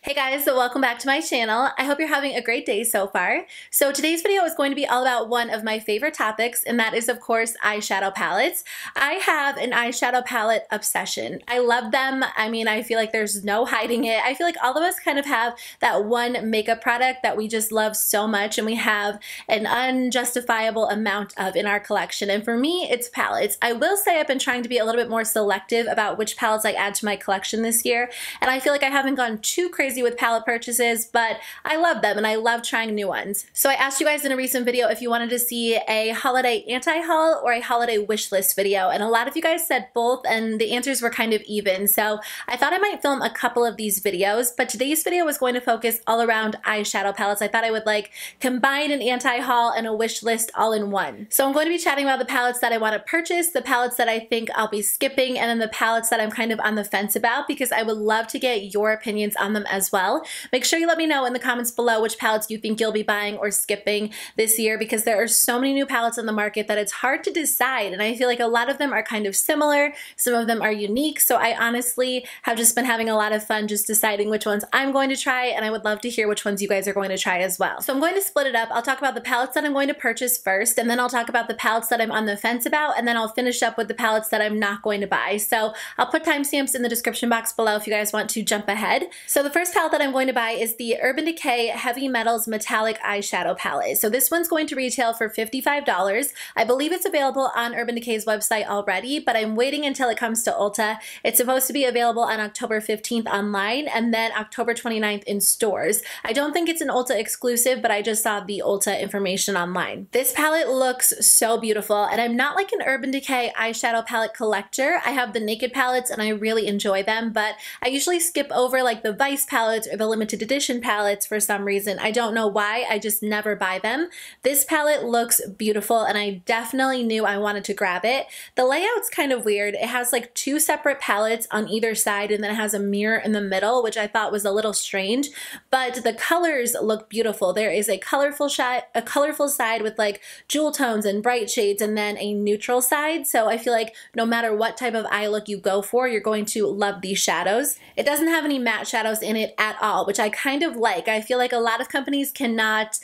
Hey guys, so welcome back to my channel. I hope you're having a great day so far. So today's video is going to be all about one of my favorite topics, and that is of course eyeshadow palettes. I have an eyeshadow palette obsession. I love them. I mean, I feel like there's no hiding it. I feel like all of us kind of have that one makeup product that we just love so much and we have an unjustifiable amount of in our collection. And for me, it's palettes. I will say I've been trying to be a little bit more selective about which palettes I add to my collection this year, and I feel like I haven't gone too crazy with palette purchases, but I love them and I love trying new ones. So I asked you guys in a recent video if you wanted to see a holiday anti-haul or a holiday wish list video, and a lot of you guys said both and the answers were kind of even. So I thought I might film a couple of these videos, but today's video was going to focus all around eyeshadow palettes. I thought I would like combine an anti-haul and a wish list all in one. So I'm going to be chatting about the palettes that I want to purchase, the palettes that I think I'll be skipping, and then the palettes that I'm kind of on the fence about, because I would love to get your opinions on them as well. Make sure you let me know in the comments below which palettes you think you'll be buying or skipping this year, because there are so many new palettes on the market that it's hard to decide, and I feel like a lot of them are kind of similar, some of them are unique, so I honestly have just been having a lot of fun just deciding which ones I'm going to try, and I would love to hear which ones you guys are going to try as well. So I'm going to split it up. I'll talk about the palettes that I'm going to purchase first, and then I'll talk about the palettes that I'm on the fence about, and then I'll finish up with the palettes that I'm not going to buy. So I'll put timestamps in the description box below if you guys want to jump ahead. So the first palette that I'm going to buy is the Urban Decay Heavy Metals Metallic Eyeshadow Palette. So this one's going to retail for $55. I believe it's available on Urban Decay's website already, but I'm waiting until it comes to Ulta. It's supposed to be available on October 15th online and then October 29th in stores. I don't think it's an Ulta exclusive, but I just saw the Ulta information online. This palette looks so beautiful, and I'm not like an Urban Decay eyeshadow palette collector. I have the Naked palettes and I really enjoy them, but I usually skip over like the Vice palettes or the limited edition palettes for some reason. I don't know why, I just never buy them. This palette looks beautiful and I definitely knew I wanted to grab it. The layout's kind of weird. It has like two separate palettes on either side and then it has a mirror in the middle, which I thought was a little strange, but the colors look beautiful. There is a colorful side with like jewel tones and bright shades, and then a neutral side. So I feel like no matter what type of eye look you go for, you're going to love these shadows. It doesn't have any matte shadows in it at all, which I kind of like. I feel like a lot of companies cannot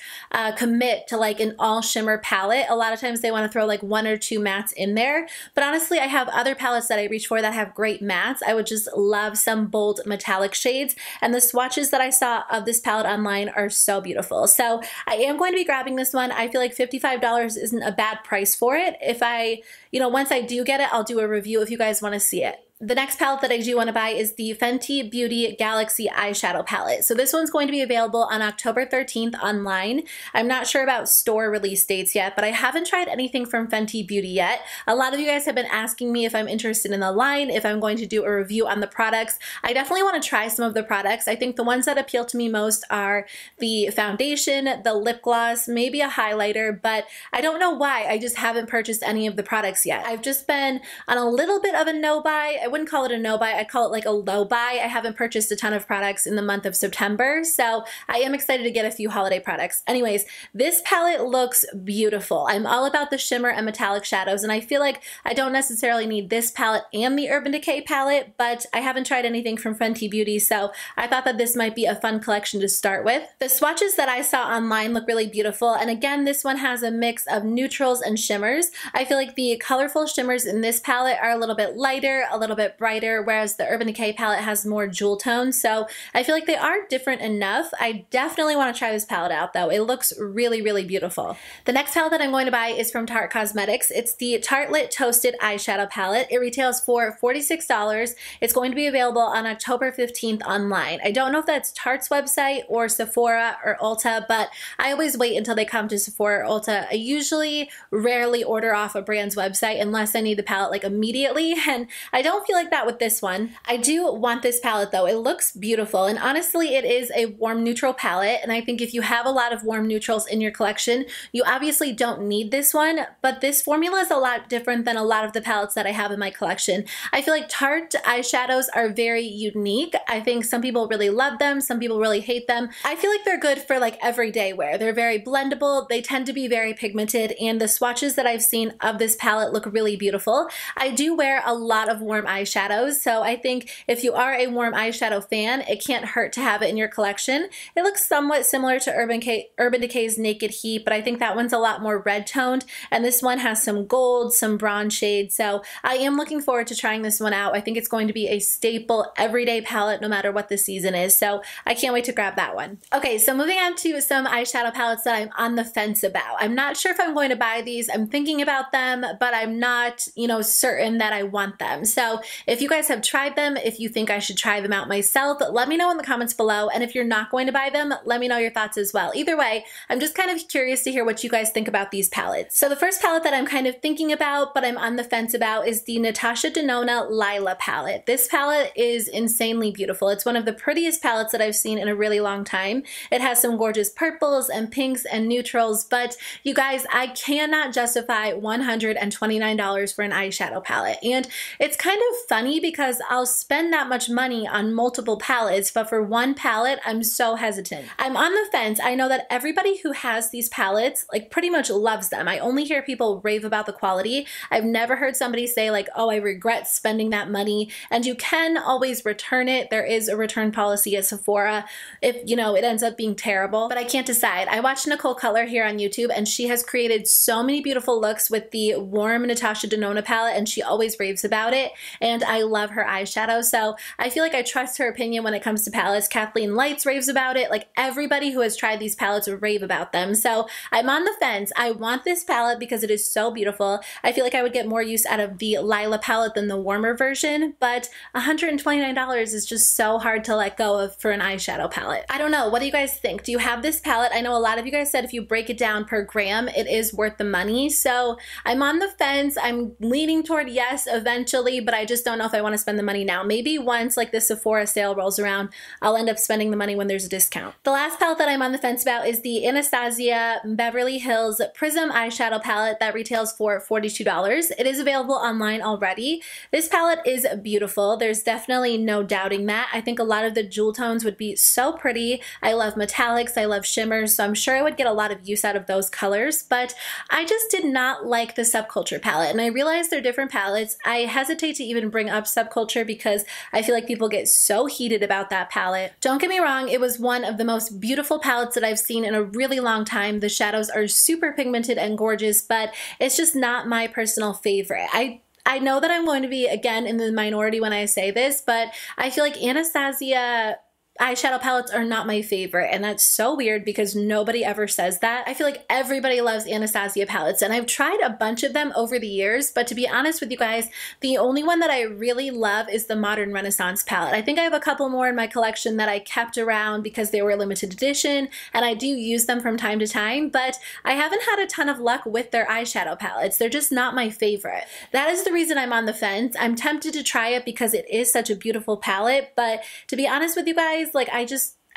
commit to like an all shimmer palette. A lot of times they want to throw like one or two mattes in there, but honestly I have other palettes that I reach for that have great mattes. I would just love some bold metallic shades, and the swatches that I saw of this palette online are so beautiful. So I am going to be grabbing this one. I feel like $55 isn't a bad price for it. If I, once I do get it, I'll do a review if you guys want to see it. The next palette that I do want to buy is the Fenty Beauty Galaxy Eyeshadow Palette. So this one's going to be available on October 13th online. I'm not sure about store release dates yet, but I haven't tried anything from Fenty Beauty yet. A lot of you guys have been asking me if I'm interested in the line, if I'm going to do a review on the products. I definitely want to try some of the products. I think the ones that appeal to me most are the foundation, the lip gloss, maybe a highlighter, but I don't know why. I just haven't purchased any of the products yet. I've just been on a little bit of a no buy. I wouldn't call it a no buy, I'd call it like a low buy. I haven't purchased a ton of products in the month of September, so I am excited to get a few holiday products. Anyways, this palette looks beautiful. I'm all about the shimmer and metallic shadows, and I feel like I don't necessarily need this palette and the Urban Decay palette, but I haven't tried anything from Fenty Beauty, so I thought that this might be a fun collection to start with. The swatches that I saw online look really beautiful, and again, this one has a mix of neutrals and shimmers. I feel like the colorful shimmers in this palette are a little bit lighter, a little bit brighter, whereas the Urban Decay palette has more jewel tones, so I feel like they are different enough. I definitely want to try this palette out though. It looks really, really beautiful. The next palette that I'm going to buy is from Tarte Cosmetics. It's the Tartelette Toasted Eyeshadow Palette. It retails for $46. It's going to be available on October 15th online. I don't know if that's Tarte's website or Sephora or Ulta, but I always wait until they come to Sephora or Ulta. I usually rarely order off a brand's website unless I need the palette like immediately, and I don't feel like that with this one. I do want this palette though. It looks beautiful, and honestly it is a warm neutral palette, and I think if you have a lot of warm neutrals in your collection, you obviously don't need this one, but this formula is a lot different than a lot of the palettes that I have in my collection. I feel like Tarte eyeshadows are very unique. I think some people really love them, some people really hate them. I feel like they're good for like everyday wear. They're very blendable, they tend to be very pigmented, and the swatches that I've seen of this palette look really beautiful. I do wear a lot of warm eyeshadows. So I think if you are a warm eyeshadow fan, it can't hurt to have it in your collection. It looks somewhat similar to Urban Decay's Naked Heat, but I think that one's a lot more red toned, and this one has some gold, some bronze shades. So I am looking forward to trying this one out. I think it's going to be a staple everyday palette no matter what the season is. So I can't wait to grab that one. Okay, so moving on to some eyeshadow palettes that I'm on the fence about. I'm not sure if I'm going to buy these. I'm thinking about them, but I'm not, certain that I want them. So if you guys have tried them, if you think I should try them out myself, let me know in the comments below. And if you're not going to buy them, let me know your thoughts as well. Either way, I'm just kind of curious to hear what you guys think about these palettes. So the first palette that I'm kind of thinking about, but I'm on the fence about, is the Natasha Denona Lila palette. This palette is insanely beautiful. It's one of the prettiest palettes that I've seen in a really long time. It has some gorgeous purples and pinks and neutrals, but you guys, I cannot justify $129 for an eyeshadow palette. And it's kind of funny because I'll spend that much money on multiple palettes, but for one palette, I'm so hesitant. I'm on the fence. I know that everybody who has these palettes, like, pretty much loves them. I only hear people rave about the quality. I've never heard somebody say like, oh, I regret spending that money. And you can always return it. There is a return policy at Sephora if, it ends up being terrible, but I can't decide. I watched Nicole Color here on YouTube, and she has created so many beautiful looks with the warm Natasha Denona palette, and she always raves about it, and I love her eyeshadow, so I feel like I trust her opinion when it comes to palettes. Kathleen Lights raves about it. Like, everybody who has tried these palettes rave about them, so I'm on the fence. I want this palette because it is so beautiful. I feel like I would get more use out of the Lila palette than the warmer version, but $129 is just so hard to let go of for an eyeshadow palette. I don't know. What do you guys think? Do you have this palette? I know a lot of you guys said if you break it down per gram, it is worth the money. So I'm on the fence. I'm leaning toward yes eventually, but I just don't know if I want to spend the money now. Maybe once like the Sephora sale rolls around, I'll end up spending the money when there's a discount. The last palette that I'm on the fence about is the Anastasia Beverly Hills Prism eyeshadow palette that retails for $42. It is available online already. This palette is beautiful. There's definitely no doubting that. I think a lot of the jewel tones would be so pretty. I love metallics, I love shimmers, so I'm sure I would get a lot of use out of those colors, but I just did not like the Subculture palette, and I realize they're different palettes. I hesitate to even bring up Subculture because I feel like people get so heated about that palette. Don't get me wrong, it was one of the most beautiful palettes that I've seen in a really long time. The shadows are super pigmented and gorgeous, but it's just not my personal favorite. I know that I'm going to be, again, in the minority when I say this, but I feel like Anastasia eyeshadow palettes are not my favorite, and that's so weird because nobody ever says that. I feel like everybody loves Anastasia palettes, and I've tried a bunch of them over the years, but to be honest with you guys, the only one that I really love is the Modern Renaissance palette. I think I have a couple more in my collection that I kept around because they were limited edition, and I do use them from time to time, but I haven't had a ton of luck with their eyeshadow palettes. They're just not my favorite. That is the reason I'm on the fence. I'm tempted to try it because it is such a beautiful palette, but to be honest with you guys, like,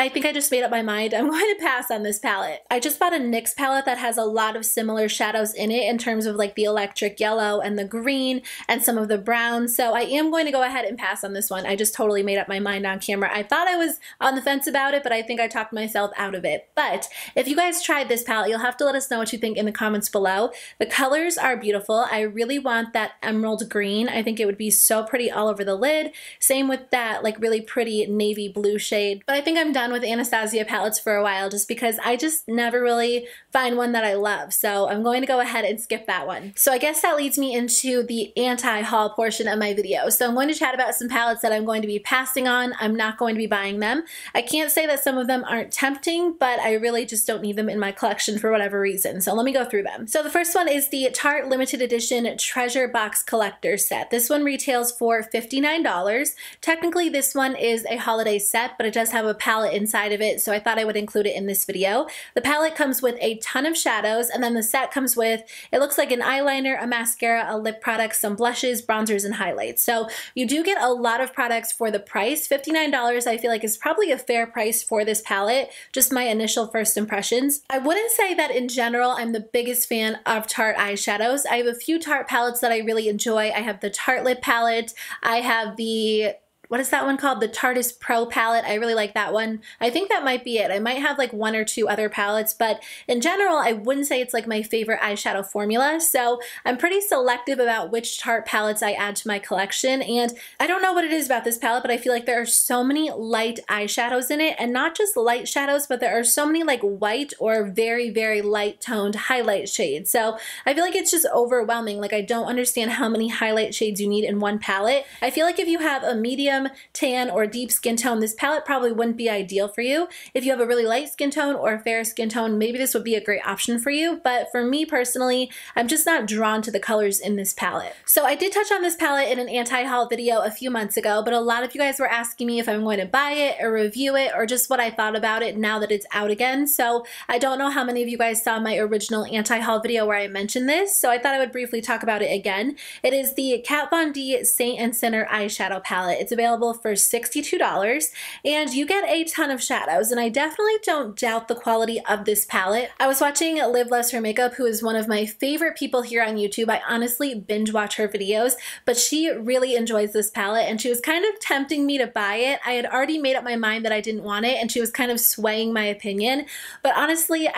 I think I just made up my mind. I'm going to pass on this palette. I just bought a NYX palette that has a lot of similar shadows in it in terms of like the electric yellow and the green and some of the brown. So I am going to go ahead and pass on this one. I just totally made up my mind on camera. I thought I was on the fence about it, but I think I talked myself out of it. But if you guys tried this palette, you'll have to let us know what you think in the comments below. The colors are beautiful. I really want that emerald green. I think it would be so pretty all over the lid. Same with that like really pretty navy blue shade. But I think I'm done with Anastasia palettes for a while just because I just never really find one that I love. So I'm going to go ahead and skip that one. So I guess that leads me into the anti-haul portion of my video. So I'm going to chat about some palettes that I'm going to be passing on. I'm not going to be buying them. I can't say that some of them aren't tempting, but I really just don't need them in my collection for whatever reason. So let me go through them. So the first one is the Tarte limited edition treasure box collector set. This one retails for $59. Technically this one is a holiday set, but it does have a palette inside of it, so I thought I would include it in this video. The palette comes with a ton of shadows, and then the set comes with, it looks like an eyeliner, a mascara, a lip product, some blushes, bronzers, and highlights. So you do get a lot of products for the price. $59 I feel like is probably a fair price for this palette, just my initial first impressions. I wouldn't say that in general I'm the biggest fan of Tarte eyeshadows. I have a few Tarte palettes that I really enjoy. I have the Tartelette palette, I have the what is that one called? The Tarte Pro palette. I really like that one. I think that might be it. I might have like one or two other palettes, but in general, I wouldn't say it's like my favorite eyeshadow formula. So I'm pretty selective about which Tarte palettes I add to my collection. And I don't know what it is about this palette, but I feel like there are so many light eyeshadows in it, and not just light shadows, but there are so many like white or very, very light toned highlight shades. So I feel like it's just overwhelming. Like I don't understand how many highlight shades you need in one palette. I feel like if you have a medium, tan, or deep skin tone, this palette probably wouldn't be ideal for you. If you have a really light skin tone or a fair skin tone, maybe this would be a great option for you. But for me personally, I'm just not drawn to the colors in this palette. So I did touch on this palette in an anti-haul video a few months ago, but a lot of you guys were asking me if I'm going to buy it or review it or just what I thought about it now that it's out again. So I don't know how many of you guys saw my original anti-haul video where I mentioned this, so I thought I would briefly talk about it again. It is the Kat Von D Saint and Sinner eyeshadow palette. It's available for $62 and you get a ton of shadows, and I definitely don't doubt the quality of this palette. I was watching Live Loves Her Makeup, who is one of my favorite people here on YouTube. I honestly binge watch her videos, but she really enjoys this palette and she was kind of tempting me to buy it. I had already made up my mind that I didn't want it and she was kind of swaying my opinion, but honestly,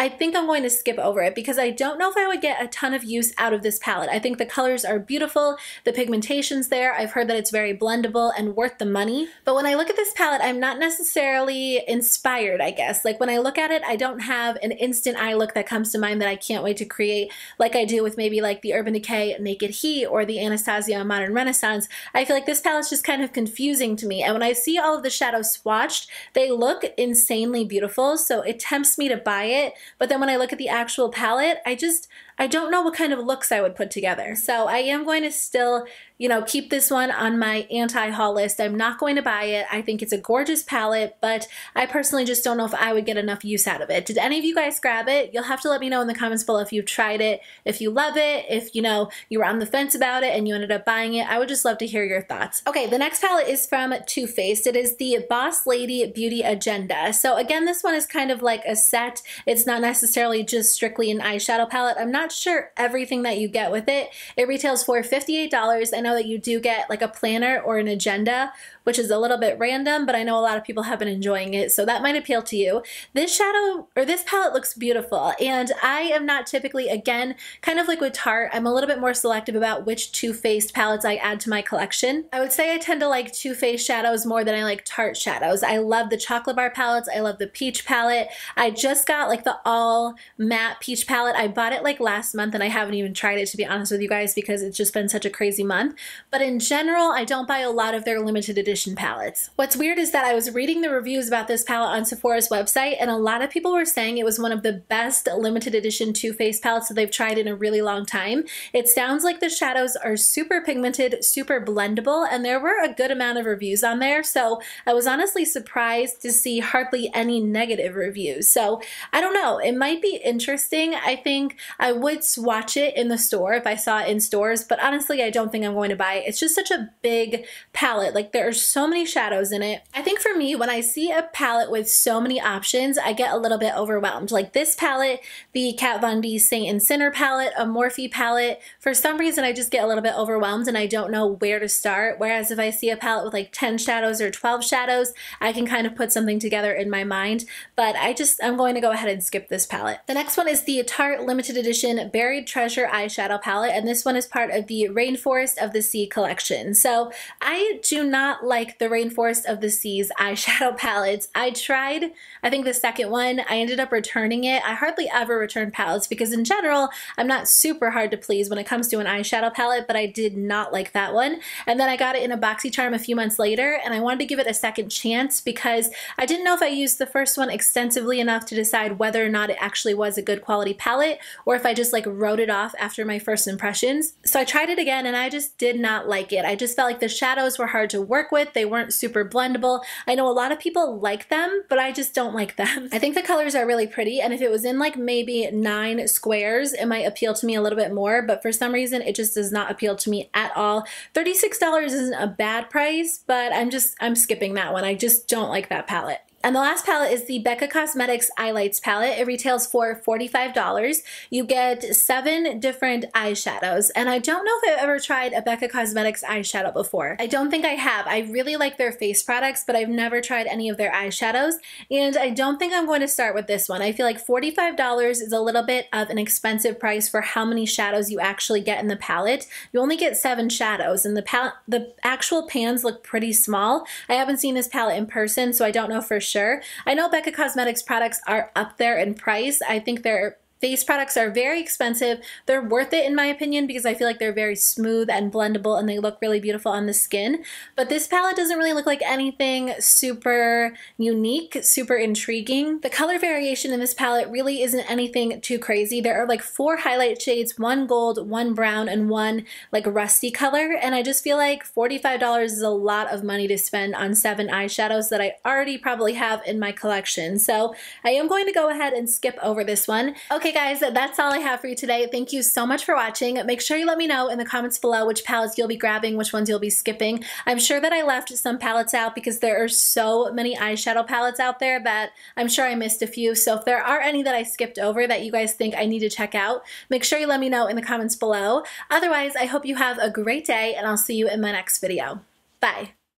I think I'm going to skip over it because I don't know if I would get a ton of use out of this palette. I think the colors are beautiful, the pigmentation's there, I've heard that it's very blendable and worth the money. But when I look at this palette, I'm not necessarily inspired, I guess. Like when I look at it, I don't have an instant eye look that comes to mind that I can't wait to create like I do with maybe like the Urban Decay Naked Heat or the Anastasia Modern Renaissance. I feel like this palette's just kind of confusing to me. And when I see all of the shadows swatched, they look insanely beautiful, so it tempts me to buy it. But then when I look at the actual palette, I don't know what kind of looks I would put together. So I am going to still, keep this one on my anti-haul list. I'm not going to buy it. I think it's a gorgeous palette, but I personally just don't know if I would get enough use out of it. Did any of you guys grab it? You'll have to let me know in the comments below if you've tried it, if you love it, if you were on the fence about it and you ended up buying it. I would just love to hear your thoughts. Okay, the next palette is from Too Faced. It is the Boss Lady Beauty Agenda. So again, this one is kind of like a set. It's not necessarily just strictly an eyeshadow palette. I'm not sure everything that you get with it. It retails for $58. I know that you do get like a planner or an agenda, which is a little bit random, but I know a lot of people have been enjoying it, so that might appeal to you. This palette looks beautiful, and I am not typically, again, kind of like with Tarte, I'm a little bit more selective about which Too Faced palettes I add to my collection. I would say I tend to like Too Faced shadows more than I like Tarte shadows. I love the chocolate bar palettes. I love the peach palette. I just got like the all matte peach palette. I bought it like last month and I haven't even tried it, to be honest with you guys, because it's just been such a crazy month. But in general, I don't buy a lot of their limited edition palettes. What's weird is that I was reading the reviews about this palette on Sephora's website, and a lot of people were saying it was one of the best limited edition Too Faced palettes that they've tried in a really long time. It sounds like the shadows are super pigmented, super blendable, and there were a good amount of reviews on there, so I was honestly surprised to see hardly any negative reviews. So I don't know, it might be interesting. I think I would swatch it in the store if I saw it in stores, but honestly I don't think I'm going to buy it. It's just such a big palette. Like there are so many shadows in it. I think for me, when I see a palette with so many options, I get a little bit overwhelmed. Like this palette, the Kat Von D Saint and Sinner palette, a Morphe palette, for some reason I just get a little bit overwhelmed and I don't know where to start. Whereas if I see a palette with like 10 shadows or 12 shadows, I can kind of put something together in my mind. But I'm going to go ahead and skip this palette. The next one is the Tarte Limited Edition Buried Treasure eyeshadow palette, and this one is part of the Rainforest of the Sea collection. So I do not like the Rainforest of the Sea's eyeshadow palettes. I tried, I think the second one, I ended up returning it. I hardly ever return palettes because in general, I'm not super hard to please when it comes to an eyeshadow palette, but I did not like that one. And then I got it in a BoxyCharm a few months later, and I wanted to give it a second chance because I didn't know if I used the first one extensively enough to decide whether or not it actually was a good quality palette, or if I just like wrote it off after my first impressions. So I tried it again and I just did not like it. I just felt like the shadows were hard to work with. They weren't super blendable. I know a lot of people like them, but I just don't like them. I think the colors are really pretty, and if it was in like maybe 9 squares, it might appeal to me a little bit more, but for some reason it just does not appeal to me at all. $36 isn't a bad price, but I'm skipping that one. I just don't like that palette. And the last palette is the Becca Cosmetics Eyelights palette. It retails for $45. You get 7 different eyeshadows. And I don't know if I've ever tried a Becca Cosmetics eyeshadow before. I don't think I have. I really like their face products, but I've never tried any of their eyeshadows. And I don't think I'm going to start with this one. I feel like $45 is a little bit of an expensive price for how many shadows you actually get in the palette. You only get 7 shadows, and the actual pans look pretty small. I haven't seen this palette in person, so I don't know for sure. I know Becca Cosmetics products are up there in price. I think their face products are very expensive. They're worth it in my opinion because I feel like they're very smooth and blendable and they look really beautiful on the skin. But this palette doesn't really look like anything super unique, super intriguing. The color variation in this palette really isn't anything too crazy. There are like 4 highlight shades, 1 gold, 1 brown, and 1 like rusty color. And I just feel like $45 is a lot of money to spend on 7 eyeshadows that I already probably have in my collection. So I am going to go ahead and skip over this one. Okay guys, that's all I have for you today. Thank you so much for watching. Make sure you let me know in the comments below which palettes you'll be grabbing, which ones you'll be skipping. I'm sure that I left some palettes out because there are so many eyeshadow palettes out there that I'm sure I missed a few. So if there are any that I skipped over that you guys think I need to check out, make sure you let me know in the comments below. Otherwise, I hope you have a great day and I'll see you in my next video. Bye.